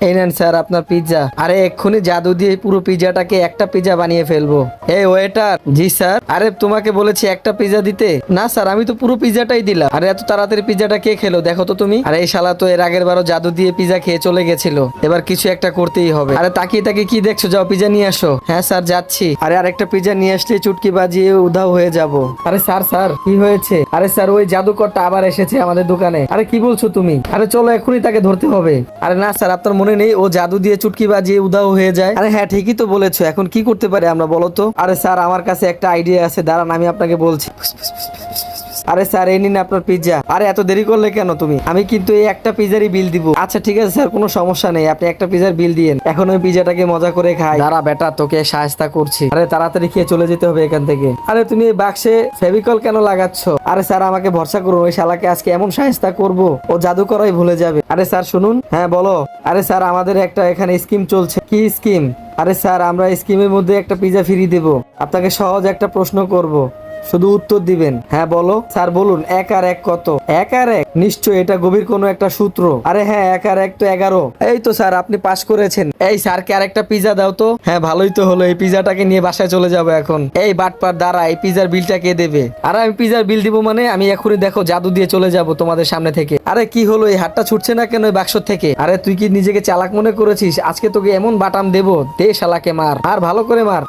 এই নেন স্যার আপনার পিৎজা। আরে এক্ষুনি জাদু দিয়ে পুরো পিৎজাটাকে একটা পিৎজা বানিয়ে ফেলবো। এই ওয়েটার। জি স্যার। আরে তোমাকে বলেছি একটা পিৎজা দিতে। না স্যার আমি তো পুরো পিৎজাটাই দিলাম। আরে এত তাড়াতাড়ি পিৎজাটা কে খেলো দেখো তো তুমি। আরে এই শালা তো এর আগের বারও জাদু দিয়ে পিৎজা খেয়ে চলে গেছিল, এবার কিছু একটা করতেই হবে। আরে তাকিয়ে তাকিয়ে কি দেখছো, যাও পিৎজা নিয়ে আসো। হ্যাঁ স্যার যাচ্ছি। আরে আরেকটা পিৎজা নিয়ে আসলে চুটকি বাজিয়ে উধাও হয়ে যাব। আরে স্যার স্যার কি হয়েছে? আরে স্যার ওই জাদুকরটা আবার এসেছে আমাদের দোকানে। আরে কি বলছো তুমি? আরে চলো এখনই তাকে ধরতে হবে। আরে না স্যার আপনার মনে নেই ও জাদু দিয়ে চুটকি বাজিয়ে উধাও হয়ে যায়? আরে হ্যাঁ ঠিকই তো বলেছো, এখন কি করতে পারি আমরা বলো তো? আরে স্যার আমার কাছে একটা আইডিয়া আছে, দাঁড়ান আমি আপনাকে বলছি। আরে স্যার এই নিন আপনার পিৎজা। আরে এত দেরি করলে কেন তুমি? আমি কিন্তু এই একটা পিৎজারই বিল দিব। আচ্ছা ঠিক আছে স্যার কোনো সমস্যা নেই, আপনি একটা পিৎজার বিল দিয়েন। এখন ওই পিৎজাটাকে মজা করে খাই। দাঁড়া বেটা তোকে সাহায্য করছি। আরে তাড়াতাড়ি খেয়ে চলে যেতে হবে এখান থেকে। আরে তুমি এই বাক্সে ফেভিকল কেন লাগাচ্ছ? আরে স্যার আমাকে ভরসা করুন, ওই শালাকে আজকে এমন সাহায্য করব ও জাদু করাই ভুলে যাবে। আরে স্যার শুনুন। হ্যাঁ বলো। আরে স্যার আমাদের একটা এখানে স্কিম চলছে। কি স্কিম? আরে স্যার আমরা স্কিমের মধ্যে একটা পিৎজা ফ্রি দেব। আপনাকে সহজ একটা প্রশ্ন করব, শুধু উত্তর দিবেন। হ্যাঁ বলো। স্যার বলুন 1 আর 1 কত? 1 আর 1 নিশ্চয় এটা গভীর কোনো একটা সূত্র। আরে হ্যাঁ 1 আর 1 তো 11। এই তো স্যার আপনি পাস করেছেন। এই স্যারকে আরেকটা পিৎজা দাও তো। হ্যাঁ ভালোই তো হলো, এই পিৎজাটাকে নিয়ে বাসায় চলে যাবো এখন। এই বাটপার দাঁড়া, এই পিৎজার বিলটা কে দেবে? আরে আমি পিৎজার বিল দিব মানে আমি এখনই দেখো জাদু দিয়ে চলে যাব তোমাদের সামনে থেকে। আরে কি হলো, এই হাতটা ছুটছে না কেন এই বাক্স থেকে? আরে তুই কি নিজেকে চালাক মনে করেছিস? আজকে তোকে এমন বাটাম দেবো, দে শালাকে মার, আর ভালো করে মার।